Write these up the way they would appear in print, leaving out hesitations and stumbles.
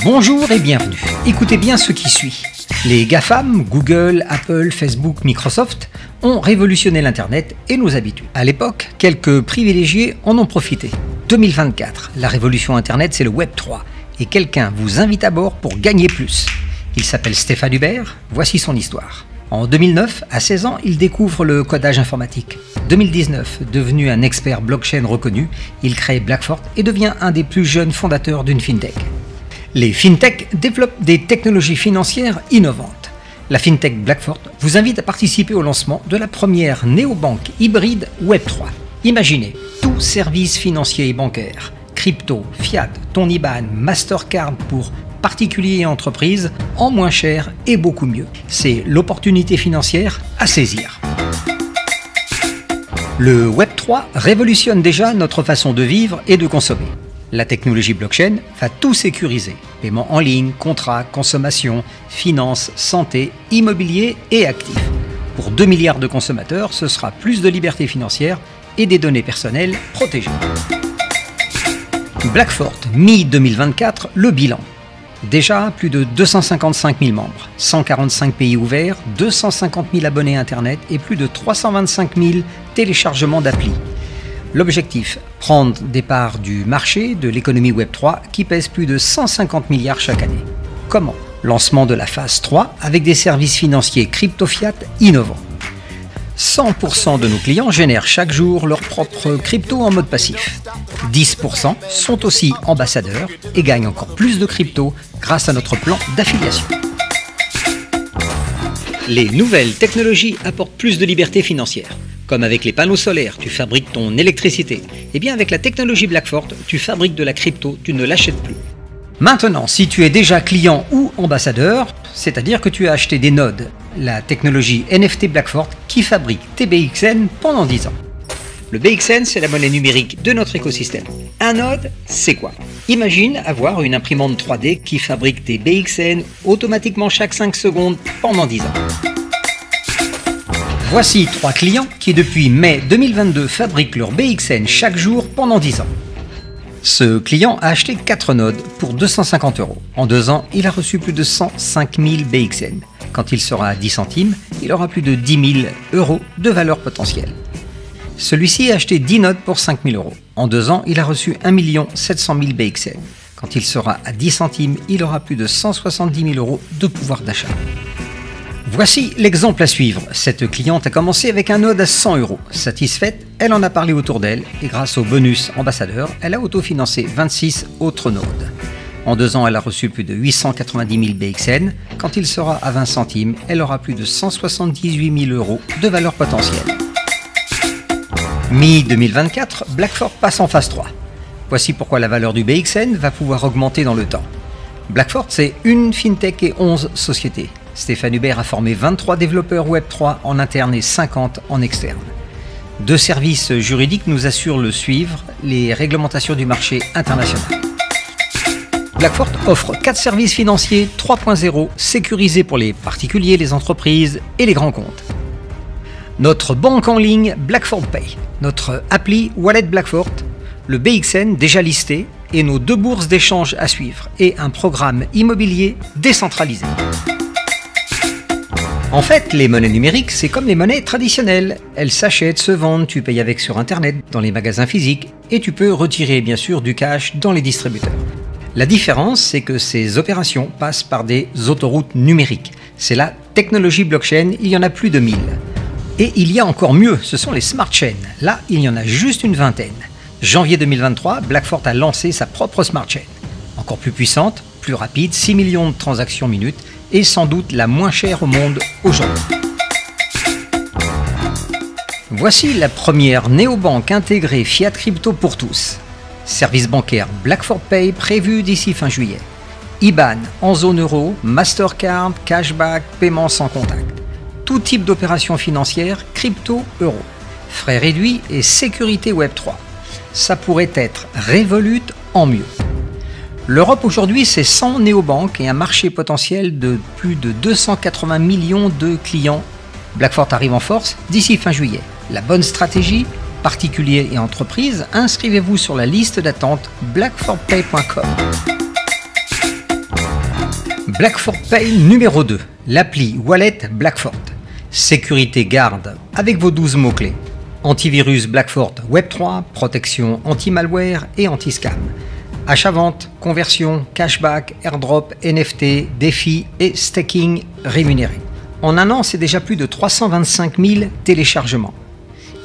Bonjour et bienvenue. Écoutez bien ce qui suit. Les GAFAM, Google, Apple, Facebook, Microsoft, ont révolutionné l'Internet et nos habitudes. À l'époque, quelques privilégiés en ont profité. 2024, la révolution Internet, c'est le Web 3. Et quelqu'un vous invite à bord pour gagner plus. Il s'appelle Stéphane Hubert, voici son histoire. En 2009, à 16 ans, il découvre le codage informatique. 2019, devenu un expert blockchain reconnu, il crée Blackfort et devient un des plus jeunes fondateurs d'une fintech. Les fintechs développent des technologies financières innovantes. La fintech Blackfort vous invite à participer au lancement de la première néobanque hybride Web3. Imaginez, tout service financier et bancaire, crypto, fiat, ton IBAN, Mastercard pour particuliers et entreprises, en moins cher et beaucoup mieux. C'est l'opportunité financière à saisir. Le Web3 révolutionne déjà notre façon de vivre et de consommer. La technologie blockchain va tout sécuriser. Paiement en ligne, contrats, consommation, finances, santé, immobilier et actifs. Pour 2 milliards de consommateurs, ce sera plus de liberté financière et des données personnelles protégées. Blackfort, mi-2024, le bilan. Déjà plus de 255 000 membres, 145 pays ouverts, 250 000 abonnés Internet et plus de 325 000 téléchargements d'applis. L'objectif, prendre des parts du marché de l'économie Web3 qui pèse plus de 150 milliards chaque année. Comment? Lancement de la phase 3 avec des services financiers crypto-fiat innovants. 100% de nos clients génèrent chaque jour leur propre crypto en mode passif. 10% sont aussi ambassadeurs et gagnent encore plus de crypto grâce à notre plan d'affiliation. Les nouvelles technologies apportent plus de liberté financière. Comme avec les panneaux solaires, tu fabriques ton électricité. Et bien avec la technologie Blackfort, tu fabriques de la crypto, tu ne l'achètes plus. Maintenant, si tu es déjà client ou ambassadeur, c'est-à-dire que tu as acheté des nodes, la technologie NFT Blackfort qui fabrique tes BXN pendant 10 ans. Le BXN, c'est la monnaie numérique de notre écosystème. Un node, c'est quoi? Imagine avoir une imprimante 3D qui fabrique des BXN automatiquement chaque 5 secondes pendant 10 ans. Voici 3 clients qui depuis mai 2022 fabriquent leur BXN chaque jour pendant 10 ans. Ce client a acheté 4 nodes pour 250 €. En 2 ans, il a reçu plus de 105 000 BXN. Quand il sera à 10 centimes, il aura plus de 10 000 € de valeur potentielle. Celui-ci a acheté 10 nodes pour 5 000 €. En 2 ans, il a reçu 1 700 000 BXN. Quand il sera à 10 centimes, il aura plus de 170 000 € de pouvoir d'achat. Voici l'exemple à suivre. Cette cliente a commencé avec un node à 100 €. Satisfaite, elle en a parlé autour d'elle et grâce au bonus ambassadeur, elle a autofinancé 26 autres nodes. En 2 ans, elle a reçu plus de 890 000 BXN. Quand il sera à 20 centimes, elle aura plus de 178 000 € de valeur potentielle. Mi-2024, Blackfort passe en phase 3. Voici pourquoi la valeur du BXN va pouvoir augmenter dans le temps. Blackfort, c'est une fintech et 11 sociétés. Stéphane Hubert a formé 23 développeurs Web3 en interne et 50 en externe. 2 services juridiques nous assurent le suivre, les réglementations du marché international. Blackfort offre 4 services financiers 3.0 sécurisés pour les particuliers, les entreprises et les grands comptes. Notre banque en ligne Blackfort Pay, notre appli Wallet Blackfort, le BXN déjà listé et nos 2 bourses d'échange à suivre et un programme immobilier décentralisé. En fait, les monnaies numériques, c'est comme les monnaies traditionnelles. Elles s'achètent, se vendent, tu payes avec sur Internet, dans les magasins physiques, et tu peux retirer bien sûr du cash dans les distributeurs. La différence, c'est que ces opérations passent par des autoroutes numériques. C'est la technologie blockchain, il y en a plus de 1000. Et il y a encore mieux, ce sont les smart chains. Là, il y en a juste une vingtaine. Janvier 2023, Blackfort a lancé sa propre smart chain. Encore plus puissante, plus rapide, 6 millions de transactions minutes, et sans doute la moins chère au monde aujourd'hui. Voici la première néobanque intégrée Fiat Crypto pour tous. Service bancaire Blackfort Pay prévu d'ici fin juillet. IBAN en zone euro, Mastercard, cashback, paiement sans contact. Tout type d'opération financière, crypto, euro. Frais réduits et sécurité Web3. Ça pourrait être Revolut en mieux. L'Europe aujourd'hui, c'est 100 néobanques et un marché potentiel de plus de 280 millions de clients. Blackfort arrive en force d'ici fin juillet. La bonne stratégie, particuliers et entreprises, inscrivez-vous sur la liste d'attente blackfortpay.com. Blackford Pay numéro 2, l'appli Wallet Blackford. Sécurité garde avec vos 12 mots-clés. Antivirus Blackford Web3, protection anti-malware et anti-scam. Achat-vente, conversion, cashback, airdrop, NFT, défis et staking rémunéré. En un an, c'est déjà plus de 325 000 téléchargements.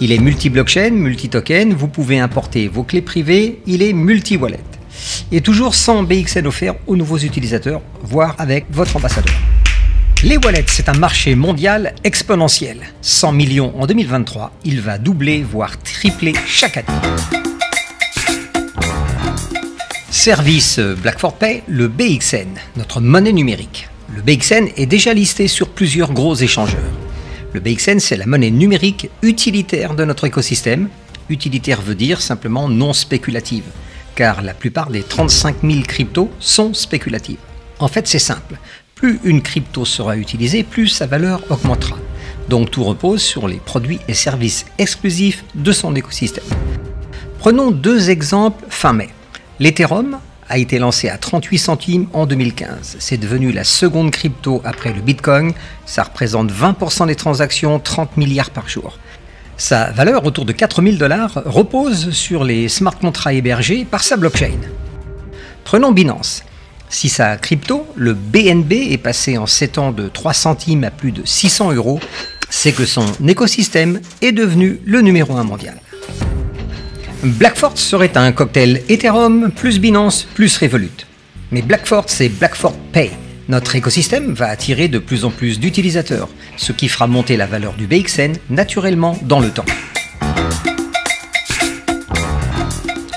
Il est multi-blockchain, multi-token, vous pouvez importer vos clés privées, il est multi-wallet. Et toujours 100 BXN offerts aux nouveaux utilisateurs, voire avec votre ambassadeur. Les wallets, c'est un marché mondial exponentiel. 100 millions en 2023, il va doubler, voire tripler chaque année. Service Blackford Pay, le BXN, notre monnaie numérique. Le BXN est déjà listé sur plusieurs gros échangeurs. Le BXN, c'est la monnaie numérique utilitaire de notre écosystème. Utilitaire veut dire simplement non spéculative, car la plupart des 35 000 cryptos sont spéculatives. En fait, c'est simple. Plus une crypto sera utilisée, plus sa valeur augmentera. Donc tout repose sur les produits et services exclusifs de son écosystème. Prenons deux exemples fin mai. L'Ethereum a été lancé à 38 centimes en 2015. C'est devenu la seconde crypto après le Bitcoin. Ça représente 20% des transactions, 30 milliards par jour. Sa valeur, autour de 4 000 $, repose sur les smart contracts hébergés par sa blockchain. Prenons Binance. Si sa crypto, le BNB, est passé en 7 ans de 3 centimes à plus de 600 €, c'est que son écosystème est devenu le numéro 1 mondial. Blackford serait un cocktail Ethereum plus Binance plus Revolut. Mais Blackford, c'est Blackford Pay. Notre écosystème va attirer de plus en plus d'utilisateurs, ce qui fera monter la valeur du BXN naturellement dans le temps.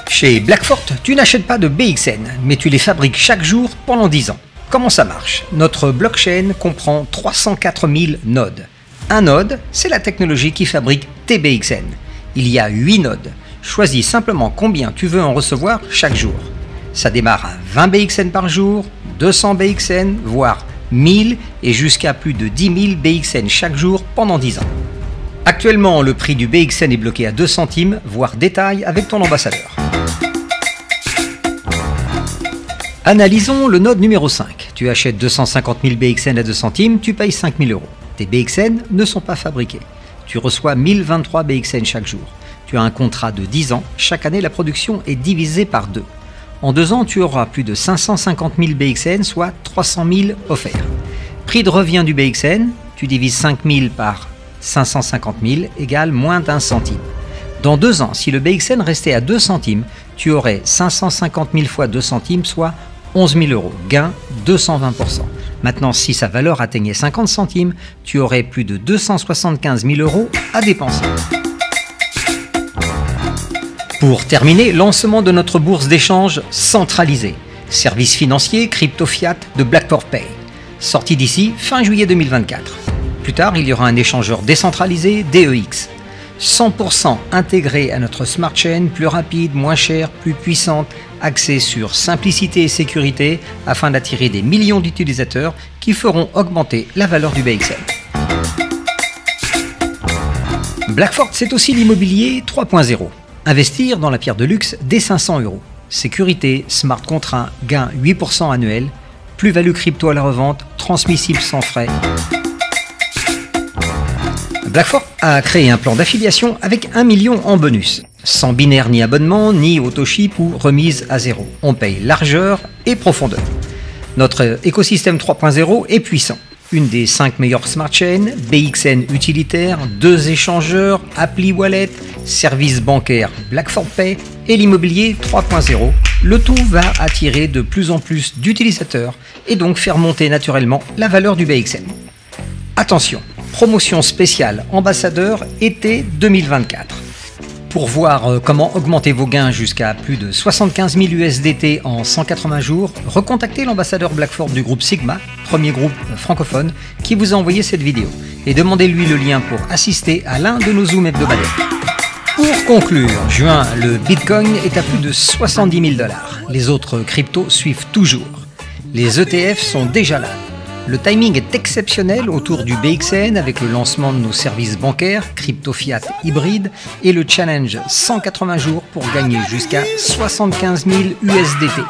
Chez Blackford, tu n'achètes pas de BXN, mais tu les fabriques chaque jour pendant 10 ans. Comment ça marche? Notre blockchain comprend 304 000 nodes. Un node, c'est la technologie qui fabrique tes BXN. Il y a 8 nodes. Choisis simplement combien tu veux en recevoir chaque jour. Ça démarre à 20 BXN par jour, 200 BXN, voire 1000 et jusqu'à plus de 10 000 BXN chaque jour pendant 10 ans. Actuellement, le prix du BXN est bloqué à 2 centimes, voire détail avec ton ambassadeur. Analysons le node numéro 5. Tu achètes 250 000 BXN à 2 centimes, tu payes 5 000 €. Tes BXN ne sont pas fabriqués. Tu reçois 1023 BXN chaque jour. Tu as un contrat de 10 ans. Chaque année, la production est divisée par 2. En 2 ans, tu auras plus de 550 000 BXN, soit 300 000 offerts. Prix de revient du BXN, tu divises 5 000 par 550 000 égale moins d'1 centime. Dans 2 ans, si le BXN restait à 2 centimes, tu aurais 550 000 fois 2 centimes, soit 11 000 €, gain 220%. Maintenant, si sa valeur atteignait 50 centimes, tu aurais plus de 275 000 € à dépenser. Pour terminer, lancement de notre bourse d'échange centralisée. Service financier crypto fiat de Blackford Pay. Sortie d'ici fin juillet 2024. Plus tard, il y aura un échangeur décentralisé DEX. 100% intégré à notre smart chain, plus rapide, moins cher, plus puissante, axée sur simplicité et sécurité afin d'attirer des millions d'utilisateurs qui feront augmenter la valeur du BXN. Blackford, c'est aussi l'immobilier 3.0. Investir dans la pierre de luxe dès 500 €. Sécurité, smart contract, gain 8% annuel, plus-value crypto à la revente, transmissible sans frais. Blackford a créé un plan d'affiliation avec 1 million en bonus. Sans binaire ni abonnement, ni autoship ou remise à 0. On paye largeur et profondeur. Notre écosystème 3.0 est puissant. Une des 5 meilleures smart chains, BXN utilitaire, 2 échangeurs, appli wallet, service bancaire Blackford Pay et l'immobilier 3.0. Le tout va attirer de plus en plus d'utilisateurs et donc faire monter naturellement la valeur du BXN. Attention, promotion spéciale ambassadeur été 2024. Pour voir comment augmenter vos gains jusqu'à plus de 75 000 USDT en 180 jours, recontactez l'ambassadeur Blackford du groupe Sigma, premier groupe francophone, qui vous a envoyé cette vidéo, et demandez-lui le lien pour assister à l'un de nos zooms hebdomadaires. Pour conclure, juin, le Bitcoin est à plus de 70 000 $. Les autres cryptos suivent toujours. Les ETF sont déjà là. Le timing est exceptionnel autour du BXN avec le lancement de nos services bancaires, crypto fiat hybride et le challenge 180 jours pour gagner jusqu'à 75 000 USDT.